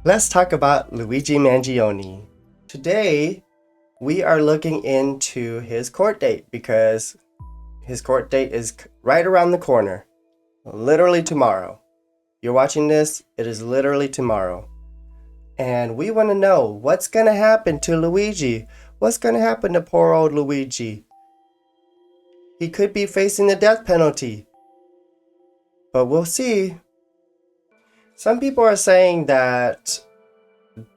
Let's talk about Luigi Mangione. Today, we are looking into his court date because his court date is right around the corner. Literally tomorrow. You're watching this, it is literally tomorrow. And we want to know what's going to happen to Luigi. What's going to happen to poor old Luigi? He could be facing the death penalty. But we'll see. Some people are saying that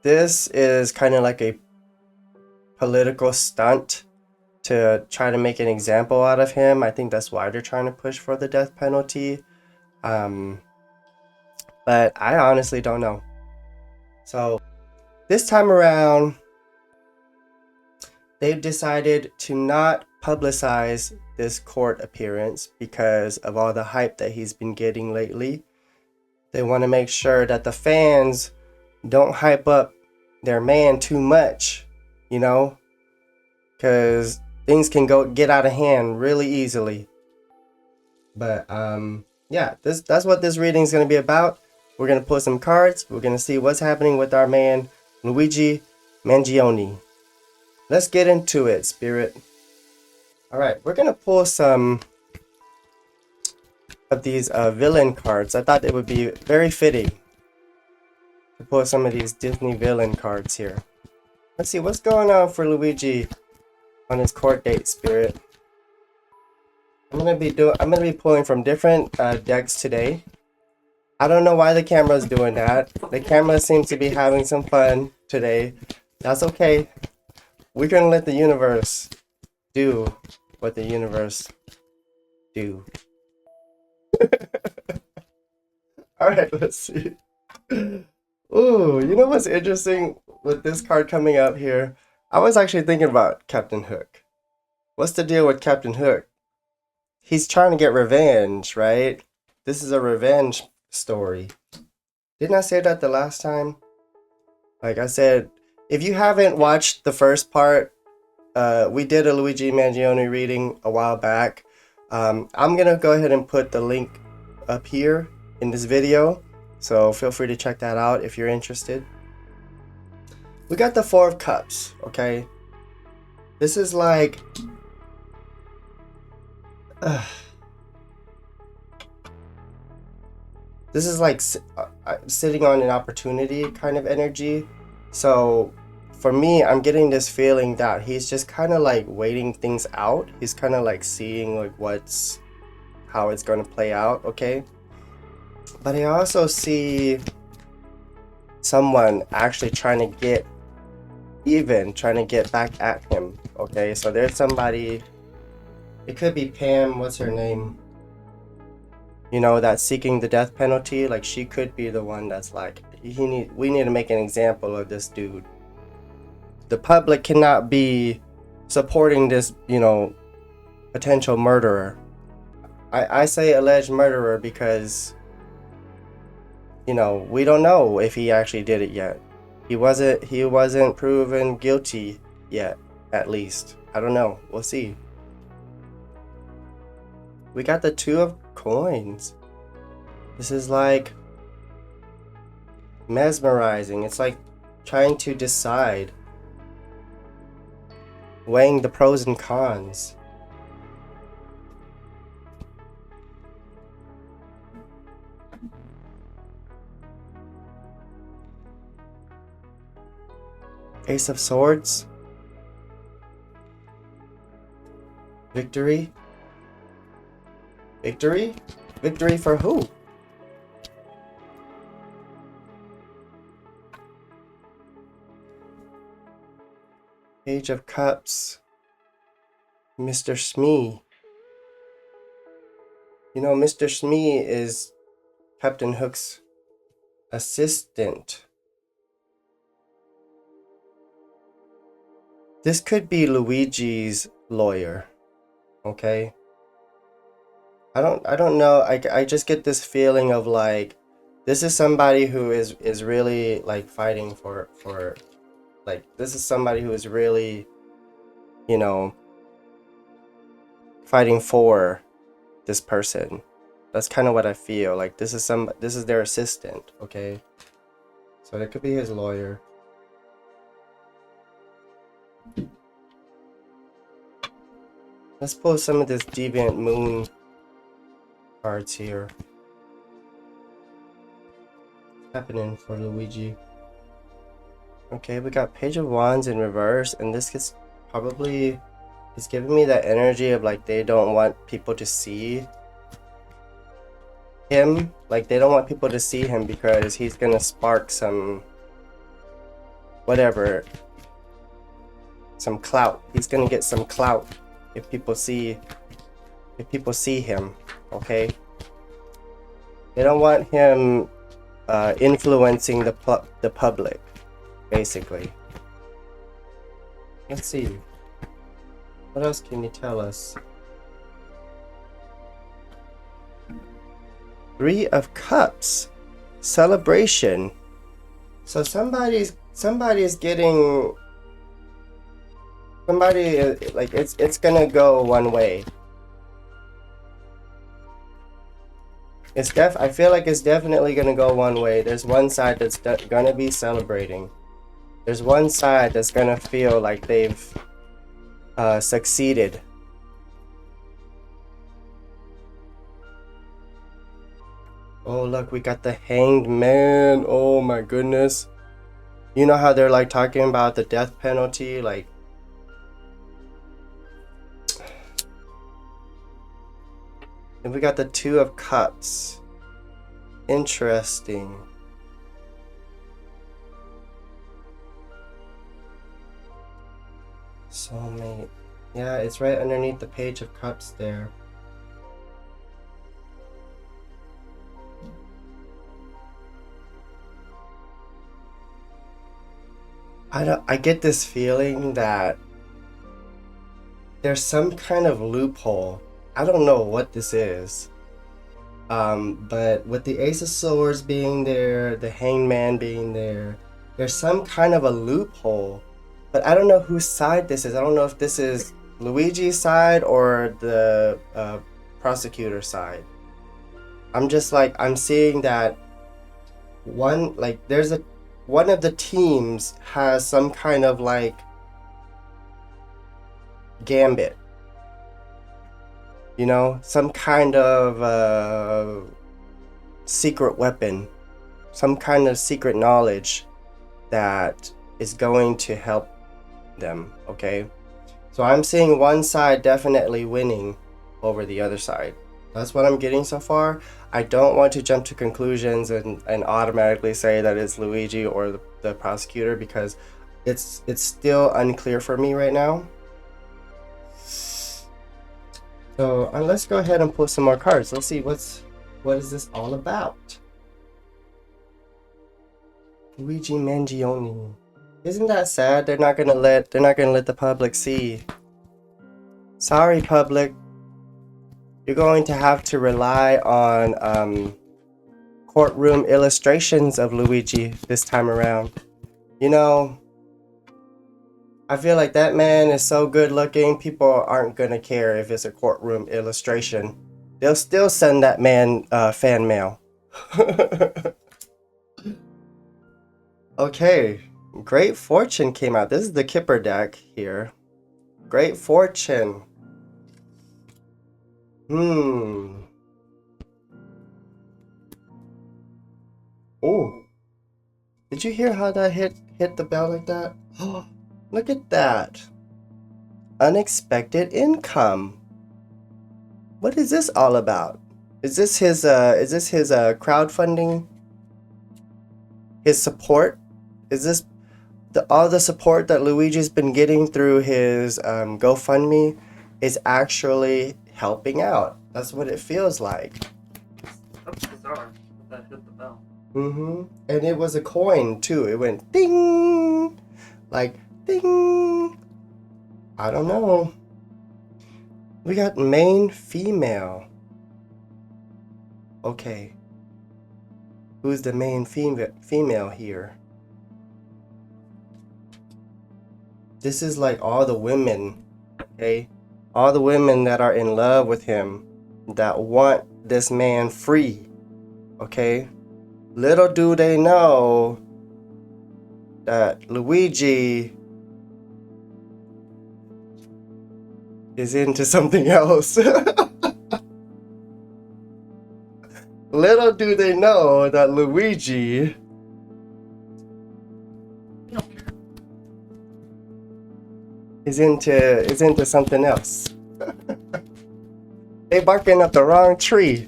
this is kind of like a political stunt to try to make an example out of him. I think that's why they're trying to push for the death penalty. But I honestly don't know. So this time around, they've decided to not publicize this court appearance because of all the hype that he's been getting lately. They want to make sure that the fans don't hype up their man too much, you know, because things can get out of hand really easily. But yeah, that's what this reading is going to be about. We're going to pull some cards. We're going to see what's happening with our man Luigi Mangione. Let's get into it, Spirit. All right, we're going to pull some of these villain cards. I thought it would be very fitting to pull some of these Disney villain cards here. Let's see what's going on for Luigi on his court date, Spirit. I'm gonna be pulling from different decks today. I don't know why the camera's doing that. The camera seems to be having some fun today. That's okay. We're gonna let the universe do what the universe do. Alright, let's see. Ooh, you know what's interesting with this card coming up here? I was actually thinking about Captain Hook. What's the deal with Captain Hook? He's trying to get revenge, right? This is a revenge story. Didn't I say that the last time? Like I said, if you haven't watched the first part, we did a Luigi Mangione reading a while back. I'm gonna go ahead and put the link up here in this video, so feel free to check that out if you're interested. We got the Four of Cups, okay? This is like this is like sitting on an opportunity kind of energy. So for me, I'm getting this feeling that he's just kind of like waiting things out. He's kind of like seeing like how it's going to play out, okay? But I also see someone actually trying to get even, trying to get back at him, okay? So there's somebody, it could be Pam, what's her name? You know, that's seeking the death penalty. Like, she could be the one that's like, we need to make an example of this dude. The public cannot be supporting this, you know, potential murderer. I say alleged murderer because, you know, we don't know if he actually did it yet. He wasn't proven guilty yet, at least. I don't know. We'll see. We got the Two of Coins. This is like mesmerizing. It's like trying to decide, weighing the pros and cons. Ace of Swords. Victory. Victory? Victory for who? Page of Cups. Mr. Smee. You know, Mr. Smee is Captain Hook's assistant. This could be Luigi's lawyer. Okay? I don't know. I just get this feeling of like this is somebody who is really like fighting for like this is somebody who is really, you know, fighting for this person. That's kind of what I feel. Like this is their assistant, okay? So that could be his lawyer. Let's pull some of this Deviant Moon cards here. What's happening for Luigi? Okay, we got Page of Wands in reverse, and this gets probably is giving me that energy of like they don't want people to see him. Like they don't want people to see him because he's gonna spark some whatever, some clout. He's gonna get some clout if people see him. Okay, they don't want him influencing the public, basically. Let's see. What else can you tell us? Three of Cups. Celebration. So somebody's getting... Somebody, like, it's gonna go one way. I feel like it's definitely gonna go one way. There's one side that's gonna be celebrating. There's one side that's gonna feel like they've succeeded. Oh look, we got the Hanged Man. Oh my goodness. You know how they're like talking about the death penalty, like and we got the Two of Cups. Interesting. Soulmate. Yeah, it's right underneath the Page of Cups there. I get this feeling that there's some kind of loophole. I don't know what this is. But with the Ace of Swords being there, the Hanged Man being there, there's some kind of a loophole. But I don't know whose side this is. I don't know if this is Luigi's side or the prosecutor side. I'm just like, I'm seeing that one of the teams has some kind of like gambit. You know, some kind of secret weapon, some kind of secret knowledge that is going to help them, okay? So I'm seeing one side definitely winning over the other side. That's what I'm getting so far. I don't want to jump to conclusions and automatically say that it's Luigi or the prosecutor because it's still unclear for me right now. So let's go ahead and pull some more cards. Let's see what is this all about. Luigi Mangione. Isn't that sad? They're not gonna let the public see. Sorry, public. You're going to have to rely on courtroom illustrations of Luigi this time around. You know, I feel like that man is so good looking, people aren't gonna care if it's a courtroom illustration. They'll still send that man fan mail. Okay, Great Fortune came out. This is the Kipper deck here. Great Fortune. Oh, did you hear how that hit the bell like that? Oh, look at that. Unexpected income. What is this all about? Is this his crowdfunding? His support? Is this all the support that Luigi's been getting through his GoFundMe is actually helping out? That's what it feels like. That's bizarre. That hit the bell. And it was a coin too. It went ding, like ding. I don't know. We got main female. Okay. Who's the main female here? This is like all the women, okay? All the women that are in love with him. that want this man free. Okay? Little do they know that Luigi is into something else. Little do they know that Luigi is into something else. They barking up the wrong tree.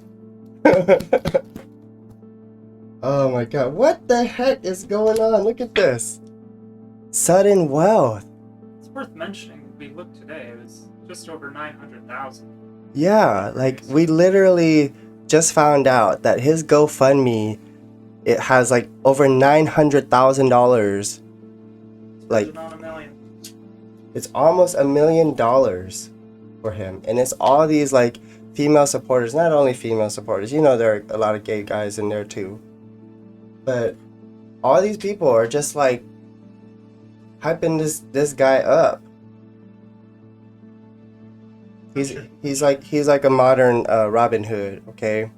Oh my god, what the heck is going on? Look at this. Sudden wealth. It's worth mentioning. We looked today. It was just over 900,000. Yeah, like we literally just found out that his GoFundMe, it has like over $900,000. Like on $1 million. it's almost $1 million for him, and it's all these like female supporters. Not only female supporters, you know, there are a lot of gay guys in there too. But all these people are just like hyping this guy up. He's like a modern Robin Hood, okay?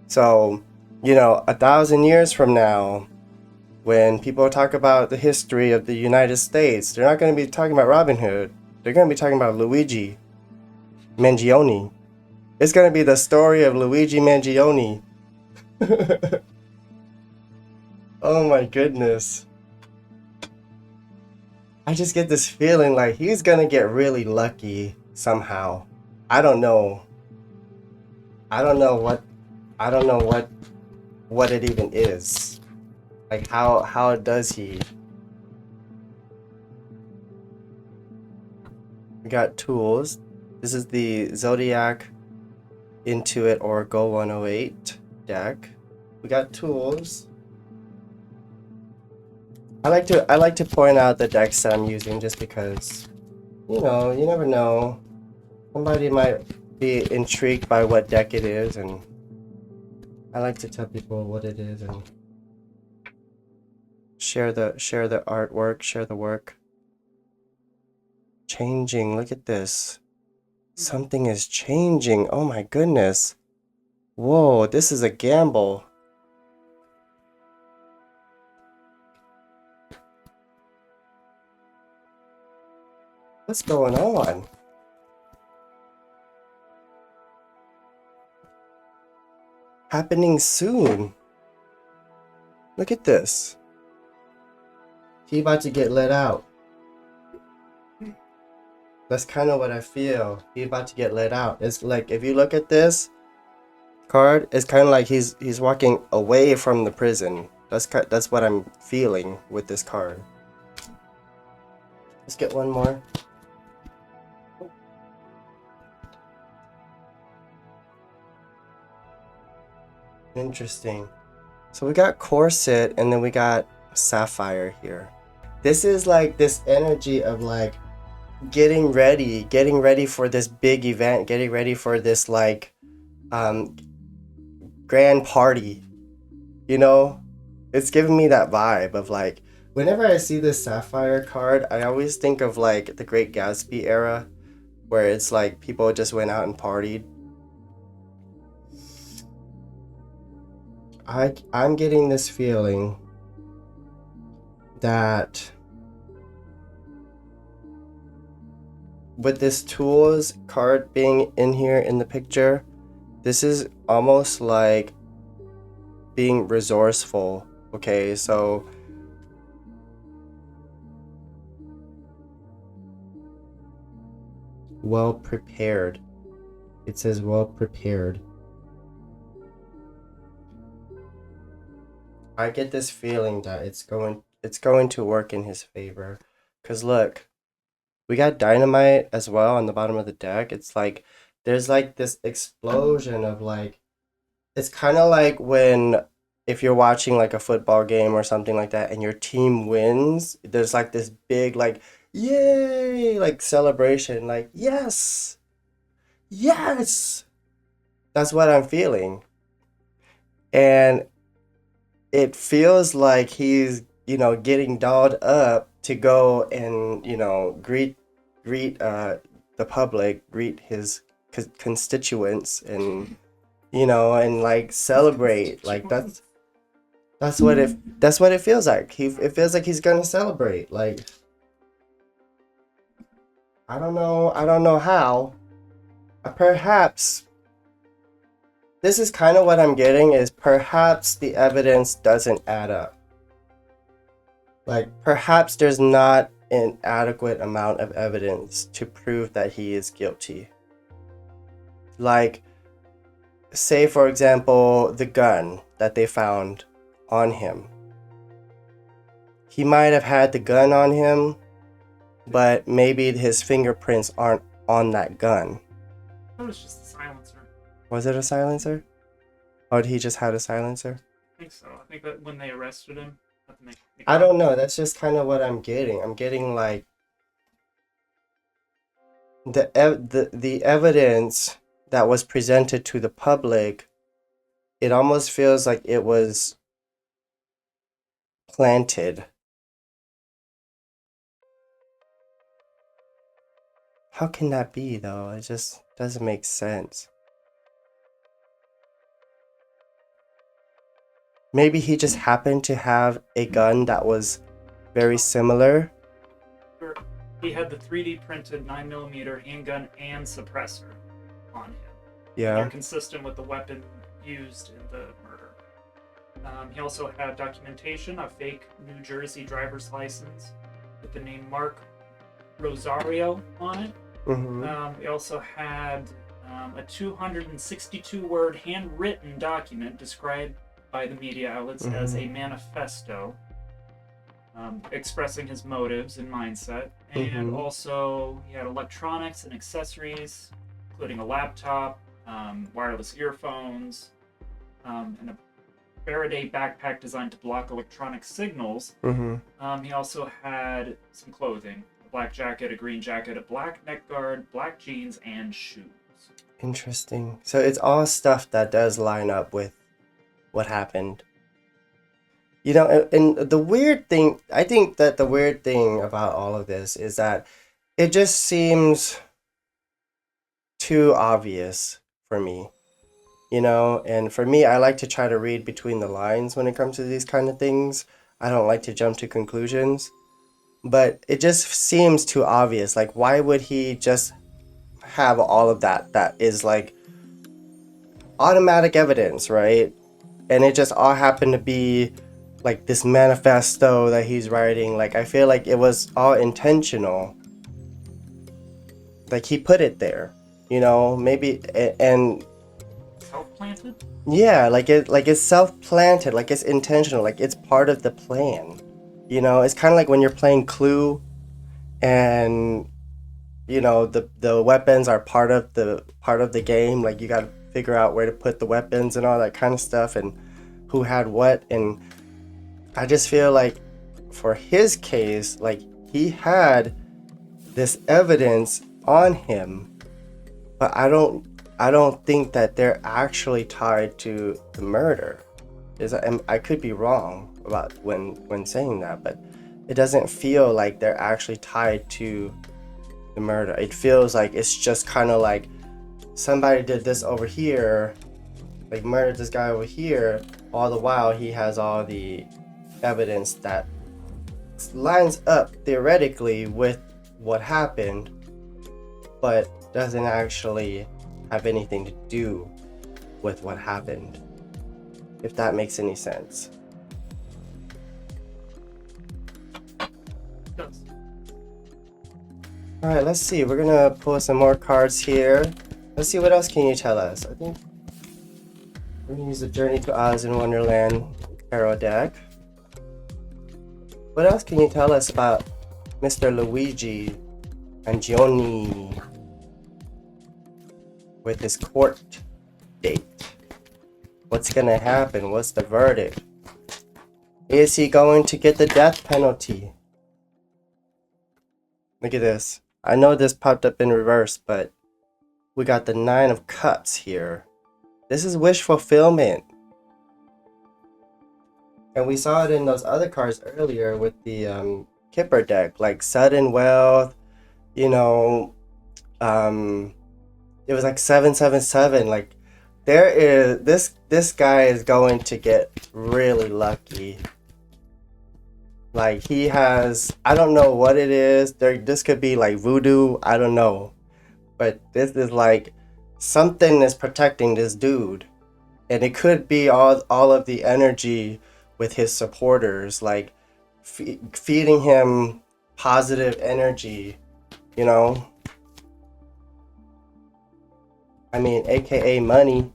So, you know, 1,000 years from now, when people talk about the history of the United States, they're not going to be talking about Robin Hood. They're going to be talking about Luigi Mangione. It's going to be the story of Luigi Mangione. Oh my goodness. I just get this feeling like he's going to get really lucky somehow. I don't know what it even is. Like how does he? We got tools. This is the Zodiac Intuit or Go 108 deck. We got tools. I like to point out the decks that I'm using just because, you know, you never know. Somebody might be intrigued by what deck it is, and I like to tell people what it is and share the artwork, share the work. Changing, look at this. Something is changing. Oh my goodness. Whoa, this is a gamble. What's going on? Happening soon. Look at this. He about to get let out. That's kind of what I feel. He about to get let out. It's like if you look at this card, it's kind of like he's walking away from the prison. That's what I'm feeling with this card. Let's get one more. Interesting. So we got corset and then we got sapphire here. This is like this energy of like getting ready for this big event, getting ready for this like grand party. You know, it's giving me that vibe of like whenever I see this sapphire card, I always think of like the Great Gatsby era, where it's like people just went out and partied. I'm getting this feeling that with this tools card being in here in the picture, this is almost like being resourceful. Okay, so well prepared. It says well prepared. I get this feeling that it's going to work in his favor. Cause look, we got dynamite as well on the bottom of the deck. It's like there's like this explosion of like, it's kind of like when if you're watching like a football game or something like that and your team wins, there's like this big like yay like celebration, like yes. That's what I'm feeling. And it feels like he's, you know, getting dolled up to go and, you know, greet the public, greet his constituents and and like celebrate. Like that's what it feels like. It feels like he's gonna celebrate. Like I don't know how. Perhaps this is kind of what I'm getting, is perhaps the evidence doesn't add up. Like perhaps there's not an adequate amount of evidence to prove that he is guilty. Like, say for example, the gun that they found on him. He might have had the gun on him, but maybe his fingerprints aren't on that gun. That was just a silencer. Was it a silencer? Or he just had a silencer? I think so. I think that when they arrested him, I don't know. That's just kind of what I'm getting. I'm getting like the evidence that was presented to the public. It almost feels like it was planted. How can that be though? It just doesn't make sense. Maybe he just happened to have a gun that was very similar. He had the 3D printed 9mm handgun and suppressor on him. Yeah. They're consistent with the weapon used in the murder. He also had documentation, a fake New Jersey driver's license with the name Mark Rosario on it. Mm-hmm. He also had a 262-word handwritten document described by the media outlets as a manifesto, expressing his motives and mindset. And also, he had electronics and accessories, including a laptop, wireless earphones, and a Faraday backpack designed to block electronic signals. He also had some clothing: a black jacket, a green jacket, a black neck guard, black jeans, and shoes. Interesting. So it's all stuff that does line up with what happened. And the weird thing, I think that the weird thing about all of this is that it just seems too obvious for me. And for me, I like to try to read between the lines when it comes to these kind of things. I don't like to jump to conclusions. But it just seems too obvious. Like, why would he just have all of that is like automatic evidence, right? And it just all happened to be like this manifesto that he's writing. Like, I feel like it was all intentional. Like, he put it there, maybe, and self-planted? Yeah, it's self-planted, like it's intentional, like it's part of the plan. It's kind of like when you're playing Clue and the weapons are part of the game. Like, you got to figure out where to put the weapons and all that kind of stuff and who had what. And I just feel like for his case, like, he had this evidence on him, but I don't think that they're actually tied to the murder. I could be wrong about when saying that, but it doesn't feel like they're actually tied to the murder. It feels like it's just kind of like somebody did this over here, like murdered this guy over here, all the while he has all the evidence that lines up theoretically with what happened, but doesn't actually have anything to do with what happened, if that makes any sense. Does. All right, let's see. We're gonna pull some more cards here. Let's see, what else can you tell us? I think we're gonna use the Journey to Oz in Wonderland tarot deck. What else can you tell us about Mr. Luigi Mangione with his court date? What's gonna happen? What's the verdict? Is he going to get the death penalty? Look at this. I know this popped up in reverse, but we got the 9 of Cups here. This is wish fulfillment. And we saw it in those other cards earlier with the Kipper deck, like sudden wealth, It was like 777. Like there is this guy is going to get really lucky. Like he has, I don't know what it is. This could be like voodoo. I don't know, but this is like something is protecting this dude, and it could be all of the energy with his supporters, like feeding him positive energy. You know, I mean, AKA money.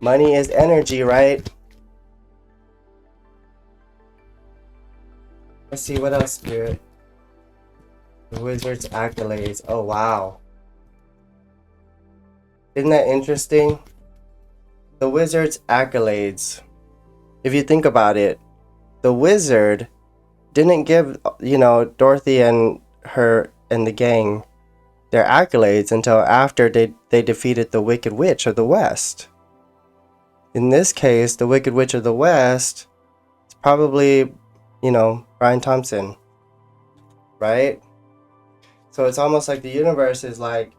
Money is energy, right? Let's see what else, Spirit. The wizard's accolades. Oh wow, isn't that interesting? The wizard's accolades. If you think about it, the wizard didn't give, Dorothy and her and the gang their accolades until after they defeated the Wicked Witch of the West. In this case, the Wicked Witch of the West is probably, Brian Thompson, right? So it's almost like the universe is like,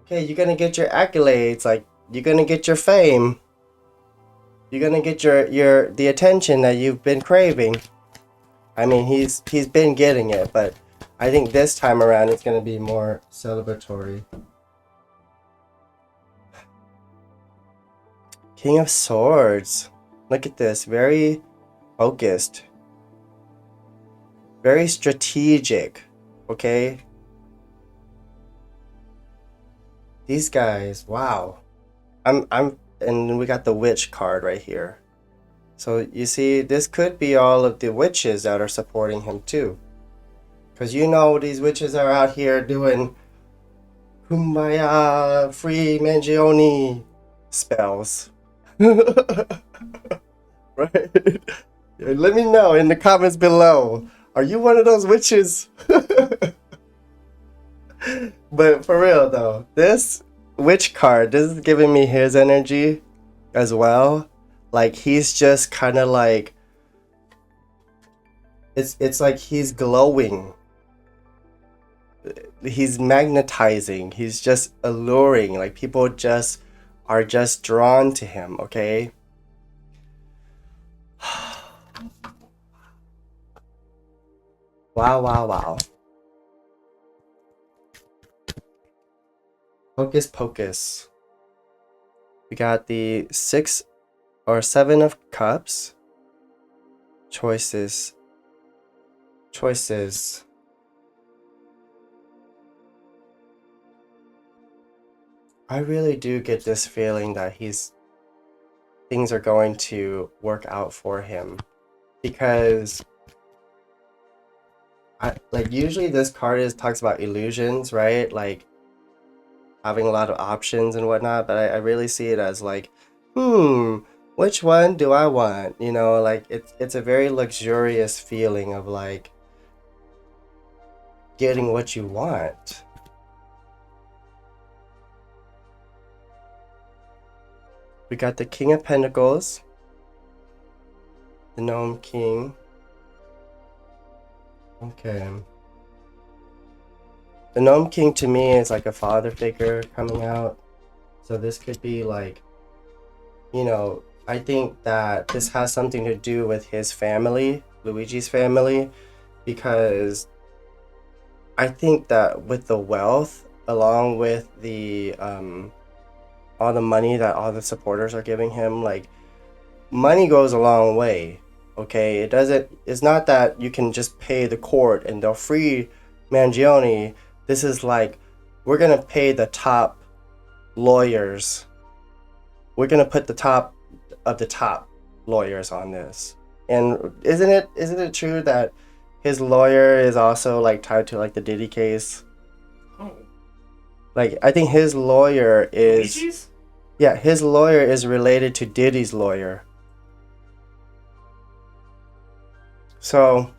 okay, you're gonna get your accolades, like you're gonna get your fame, you're gonna get your the attention that you've been craving. I mean, he's been getting it, but I think this time around it's gonna be more celebratory. King of Swords. Look at this. Very focused. Very strategic. Okay? These guys, wow. And we got the witch card right here. So you see, this could be all of the witches that are supporting him too. Because these witches are out here doing Kumbaya, free Mangione spells. Right? Yeah, let me know in the comments below. Are you one of those witches? But for real though, this witch card, this is giving me his energy as well. Like he's just kind of like it's like he's glowing. He's magnetizing. He's just alluring. Like people just are just drawn to him, okay? Wow, wow, wow. Hocus pocus. We got the 6 or 7 of cups. Choices. I really do get this feeling that things are going to work out for him, because usually this card talks about illusions, right? Like having a lot of options and whatnot, but I really see it as like, which one do I want? Like it's a very luxurious feeling of like getting what you want. We got the King of Pentacles, the Gnome King. Okay. The Gnome King to me is like a father figure coming out. So this could be like, I think that this has something to do with his family, Luigi's family, because I think that with the wealth, along with the all the money that all the supporters are giving him, like money goes a long way. Okay, it's not that you can just pay the court and they'll free Mangione. This is like, we're gonna pay the top lawyers. We're gonna put the top of the top lawyers on this. And isn't it true that his lawyer is also like tied to like the Diddy case? Oh. Like I think his lawyer is Luigi's? Yeah, his lawyer is related to Diddy's lawyer. So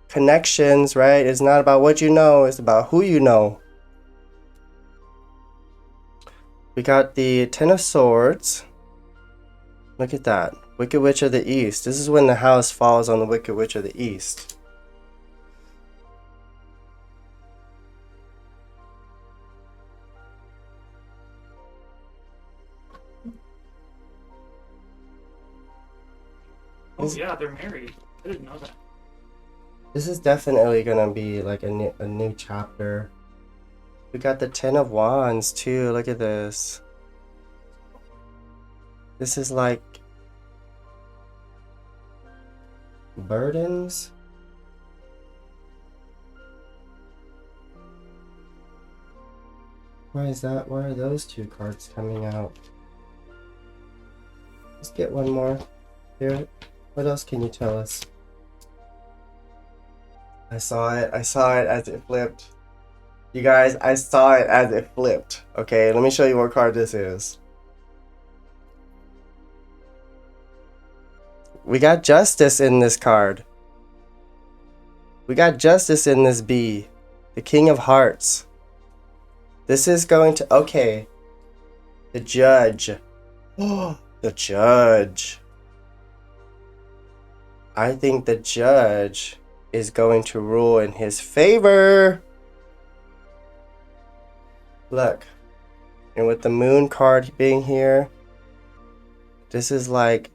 connections, right? It's not about what you know, it's about who you know. We got the 10 of Swords. Look at that. Wicked Witch of the East. This is when the house falls on the Wicked Witch of the East. Oh yeah, they're married. I didn't know that. This is definitely gonna be like a new chapter. We got the Ten of Wands too. Look at this. This is like burdens. Why is that? Why are those two cards coming out? Let's get one more. Spirit, what else can you tell us? I saw it. I saw it as it flipped. You guys, I saw it as it flipped. Okay, let me show you what card this is. We got justice in this card. We got justice in this B. The King of Hearts. This is going to... Okay. The Judge. Oh, the Judge. I think the Judge is going to rule in his favor. Look. And with the Moon card being here, this is like...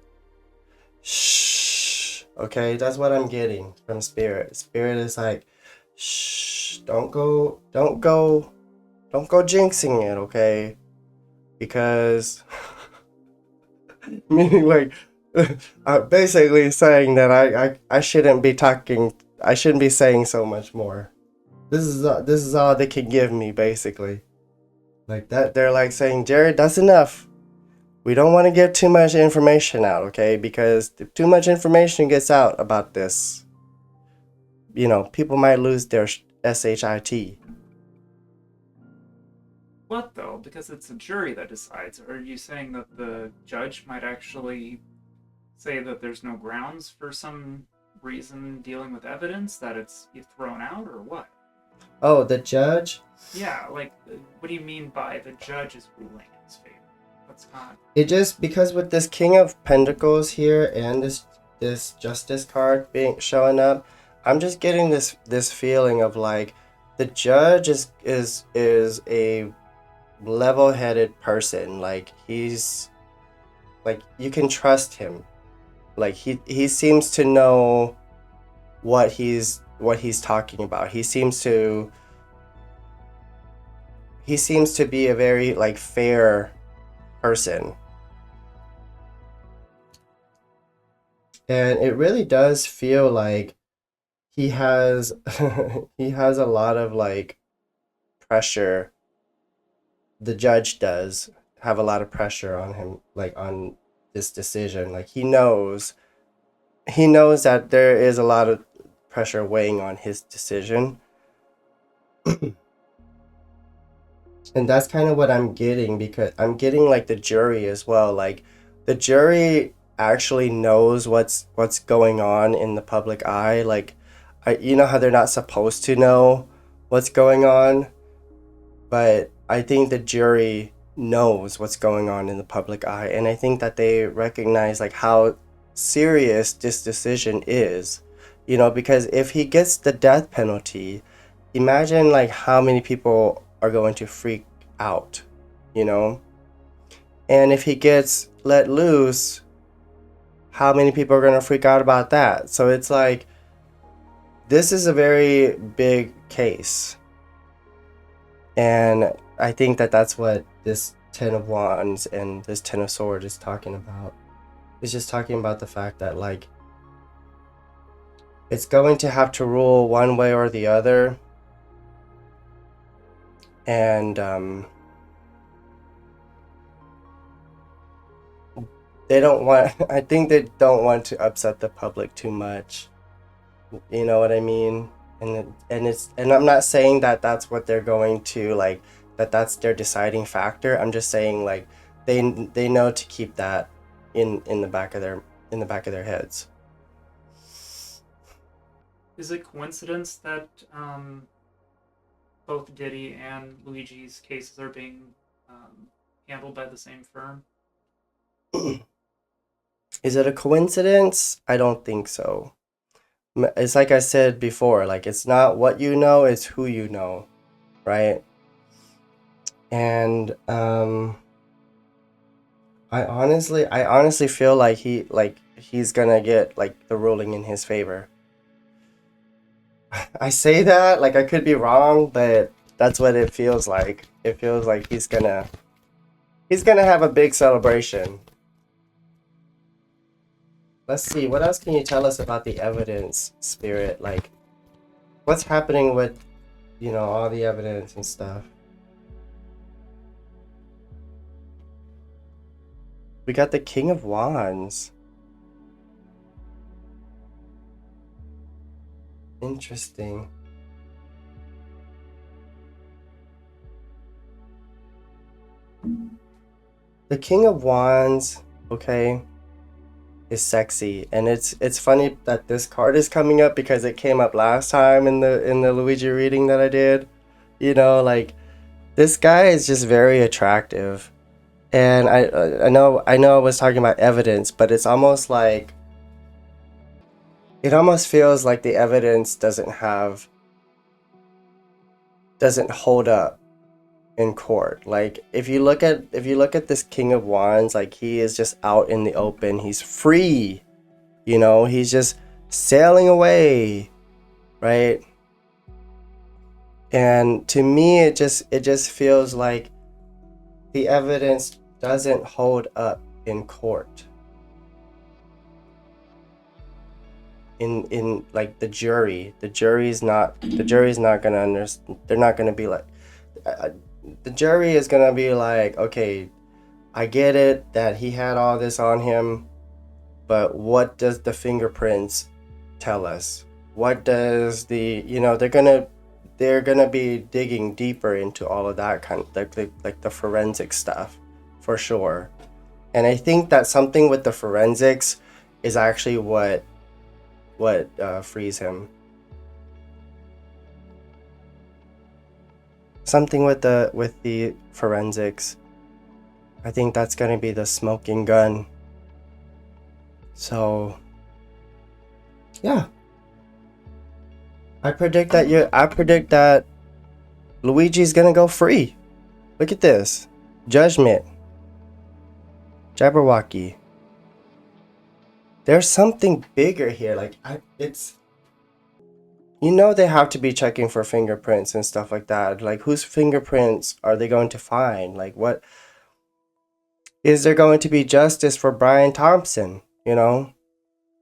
Shh. Okay, that's what I'm getting from Spirit. Spirit is like, shh. Don't go jinxing it, okay? Because... meaning like... basically saying that I shouldn't be talking. I shouldn't be saying so much more. This is all they can give me, basically. Like that, they're like saying, Jared, that's enough. We don't want to get too much information out, okay? Because if too much information gets out about this, you know, people might lose their SHIT. What though? Because it's a jury that decides. Are you saying that the judge might actually say that there's no grounds for some reason dealing with evidence, that it's thrown out, or what? Oh, the judge? Yeah, like, what do you mean by the judge is ruling in his favor? That's not... It just, because with this King of Pentacles here and this Justice card showing up, I'm just getting this feeling of like the judge is a level-headed person. Like he's like, you can trust him. Like he seems to know what he's talking about. He seems to be a very like fair person. And it really does feel like he has he has a lot of like pressure. The judge does have a lot of pressure on him, like on this decision. Like he knows that there is a lot of pressure weighing on his decision. And that's kind of what I'm getting, because I'm getting like the jury as well. Like the jury actually knows what's going on in the public eye. Like you know how they're not supposed to know what's going on, but I think the jury knows what's going on in the public eye, and I think that they recognize like how serious this decision is, you know, because if he gets the death penalty, imagine like how many people are going to freak out, you know, and if he gets let loose, how many people are going to freak out about that? So it's like, this is a very big case, and I think that that's what this Ten of Wands and this Ten of Swords is talking about. It's just talking about the fact that like it's going to have to rule one way or the other, and they don't want I think they don't want to upset the public too much, you know what I mean? And I'm not saying that that's what they're going to like, that's their deciding factor. I'm just saying like they know to keep that in the back of their heads. Is it coincidence that both Diddy and Luigi's cases are being handled by the same firm? Is it a coincidence? I don't think so. It's like I said before, like it's not what you know, it's who you know, right? And I honestly feel like he's gonna get like the ruling in his favor. I say that like I could be wrong, but that's what it feels like. It feels like he's gonna have a big celebration. Let's see, what else can you tell us about the evidence, Spirit? Like, what's happening with, all the evidence and stuff? We got the King of Wands. Interesting. The King of Wands, okay, is sexy, and it's funny that this card is coming up because it came up last time in the Luigi reading that I did. Like this guy is just very attractive, and I know I was talking about evidence, but it's almost like it almost feels like the evidence doesn't hold up in court. Like if you look at this King of Wands, like he is just out in the open. He's free. He's just sailing away, right? And to me it just feels like the evidence doesn't hold up in court. In like the jury's not gonna understand. They're not gonna be like the jury is gonna be like, okay, I get it that he had all this on him, but what does the fingerprints tell us? What does they're gonna be digging deeper into all of that kind of like the forensic stuff for sure. And I think that something with the forensics is actually what frees him. Something with the forensics. I think that's gonna be the smoking gun. So yeah, I predict that Luigi's gonna go free. Look at this. Judgment. Jabberwocky. There's something bigger here. Like they have to be checking for fingerprints and stuff like that. Like whose fingerprints are they going to find? Like what is there going to be justice for Brian Thompson,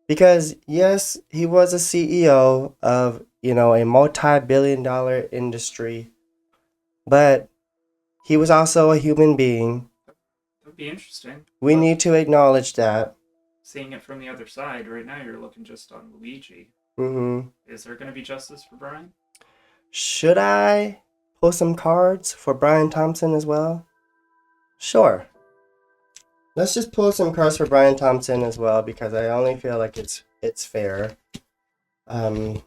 Because yes, he was a CEO of, a multi-billion-dollar industry, but he was also a human being. That would be interesting. We need to acknowledge that. Seeing it from the other side, right now you're looking just on Luigi. Mm-hmm. Is there going to be justice for Brian? Should I pull some cards for Brian Thompson as well? Sure. Let's just pull some cards for Brian Thompson as well because I only feel like it's fair. We're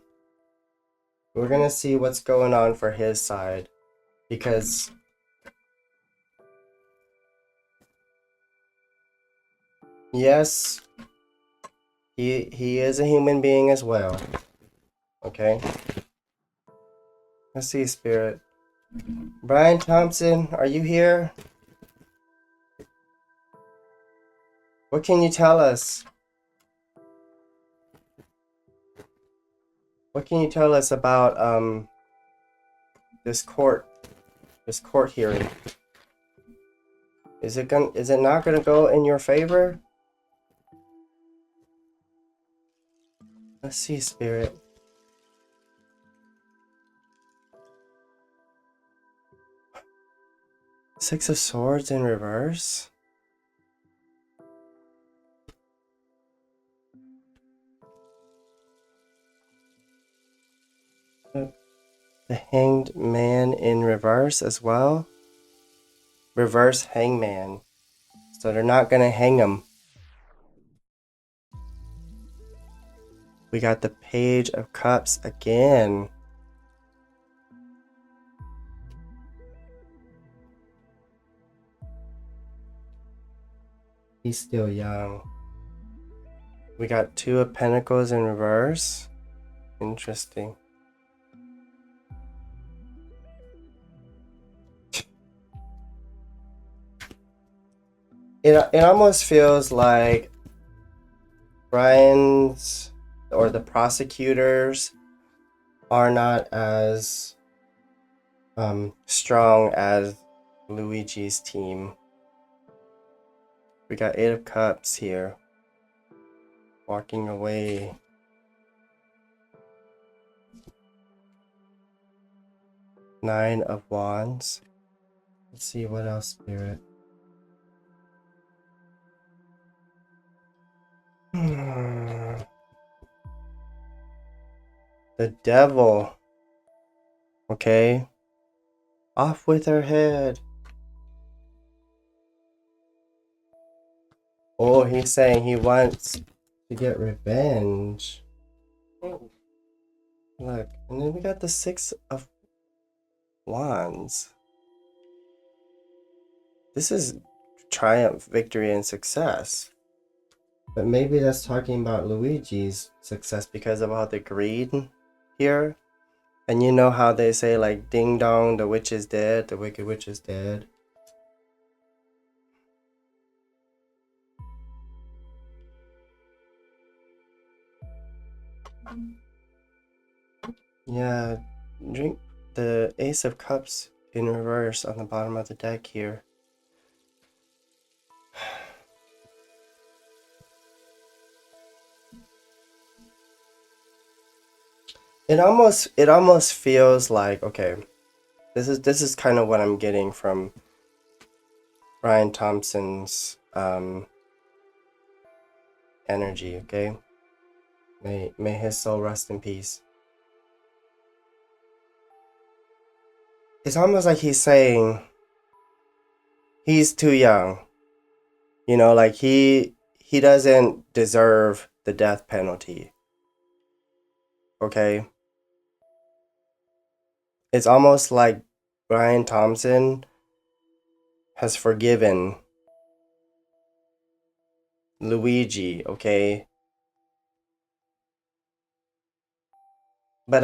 gonna see what's going on for his side because yes, he is a human being as well. Okay. Let's see, Spirit. Brian Thompson, are you here? What can you tell us? What can you tell us about this court hearing? Is it not gonna go in your favor? Let's see, Spirit. Six of Swords in reverse? The Hanged Man in reverse as well? Reverse Hangman. So they're not gonna hang him. We got the Page of Cups again. He's still young. We got Two of Pentacles in reverse. Interesting. It almost feels like Brian's or the prosecutors are not as strong as Luigi's team. We got 8 of Cups here. Walking away. Nine of Wands. Let's see what else, Spirit. The Devil. Okay. Off with her head. Oh, he's saying he wants to get revenge. Oh, Look, and then we got the 6 of Wands. This is triumph, victory, and success. But maybe that's talking about Luigi's success because of all the greed here. And you know how they say, like, ding dong, the witch is dead, the wicked witch is dead. Yeah, drink the Ace of Cups in reverse on the bottom of the deck here. It almost feels like, okay, this is kind of what I'm getting from Brian Thompson's energy, okay? May his soul rest in peace. It's almost like he's saying he's too young. You know, like he doesn't deserve the death penalty. Okay? It's almost like Brian Thompson has forgiven Luigi, okay? But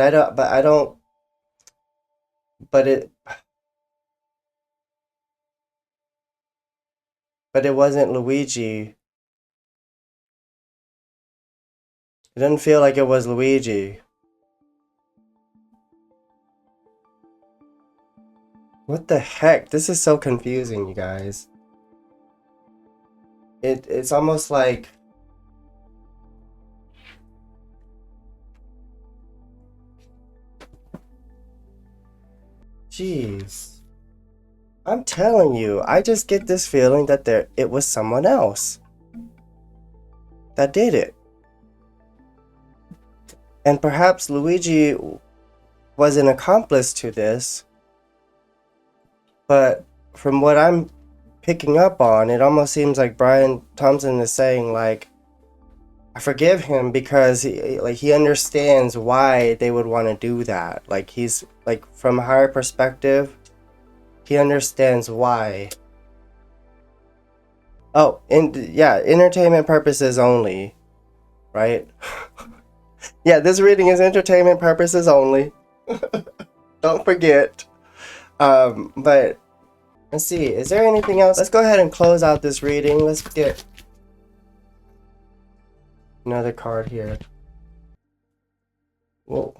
it wasn't Luigi. It didn't feel like it was Luigi. What the heck? This is so confusing, you guys. It's almost like jeez. I'm telling you, I just get this feeling that it was someone else that did it. And perhaps Luigi was an accomplice to this, but from what I'm picking up on, it almost seems like Brian Thompson is saying, like, I forgive him because he understands why they would want to do that. Like, he's like, from a higher perspective, he understands why. Oh, yeah, entertainment purposes only, right? Yeah, this reading is entertainment purposes only. Don't forget. But let's see, is there anything else? Let's go ahead and close out this reading. Let's get another card here. Whoa.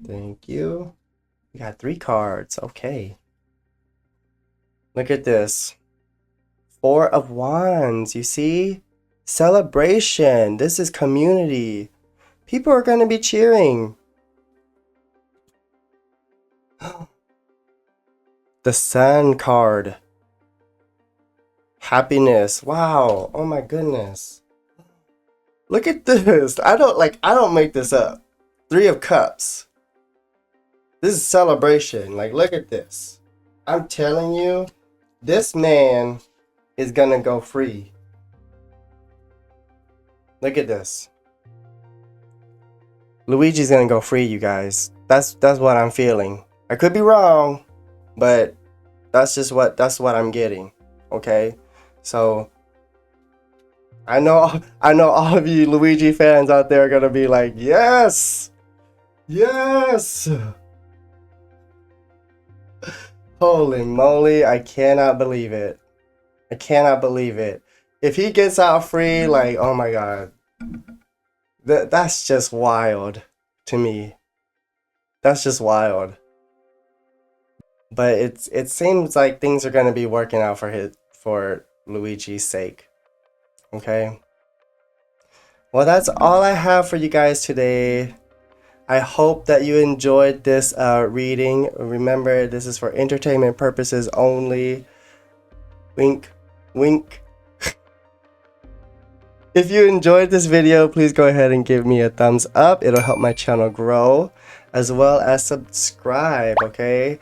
Thank you. We got 3 cards. Okay. Look at this. 4 of Wands. You see? Celebration. This is community. People are going to be cheering. The Sun card. Happiness. Wow. Oh my goodness. Look at this. I don't make this up. 3 of Cups. This is celebration. Like, look at this. I'm telling you, this man is gonna go free. Look at this. Luigi's gonna go free, you guys. That's what I'm feeling. I could be wrong, but that's what I'm getting. Okay? So I know all of you Luigi fans out there are gonna be like, yes! Yes! Holy moly, I cannot believe it. I cannot believe it. if he gets out free, like, oh my god, that's just wild to me. That's just wild. But it seems like things are gonna be working out for Luigi's sake. Okay. Well, that's all I have for you guys today. I hope that you enjoyed this reading. Remember, this is for entertainment purposes only. Wink, wink. If you enjoyed this video, please go ahead and give me a thumbs up. It'll help my channel grow, as well as subscribe, okay?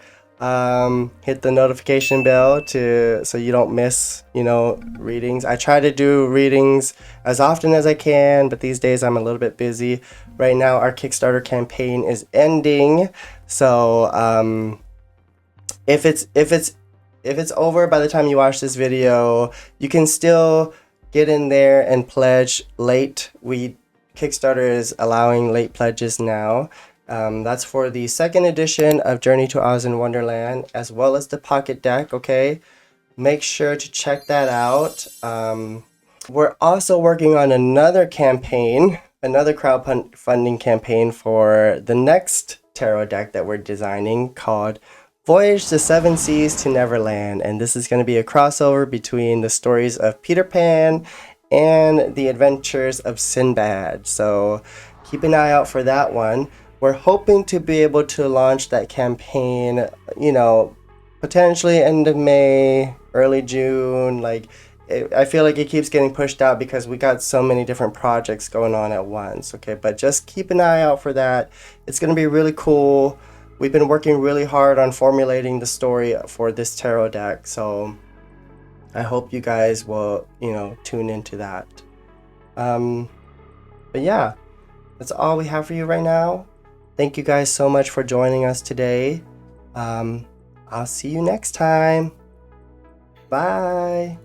Hit the notification bell so you don't miss, readings. I try to do readings as often as I can, but these days I'm a little bit busy. Right now our Kickstarter campaign is ending, so if it's over by the time you watch this video, you can still get in there and pledge late. Kickstarter is allowing late pledges now. That's for the second edition of Journey to Oz in Wonderland, as well as the pocket deck, okay? Make sure to check that out. We're also working on another campaign, another crowdfunding campaign for the next tarot deck that we're designing, called Voyage the Seven Seas to Neverland. And this is going to be a crossover between the stories of Peter Pan and the adventures of Sinbad. So keep an eye out for that one. We're hoping to be able to launch that campaign, potentially end of May, early June. I feel like it keeps getting pushed out because we got so many different projects going on at once, okay? But just keep an eye out for that. It's going to be really cool. We've been working really hard on formulating the story for this tarot deck, so I hope you guys will, tune into that. But yeah, that's all we have for you right now. Thank you guys so much for joining us today. I'll see you next time. Bye.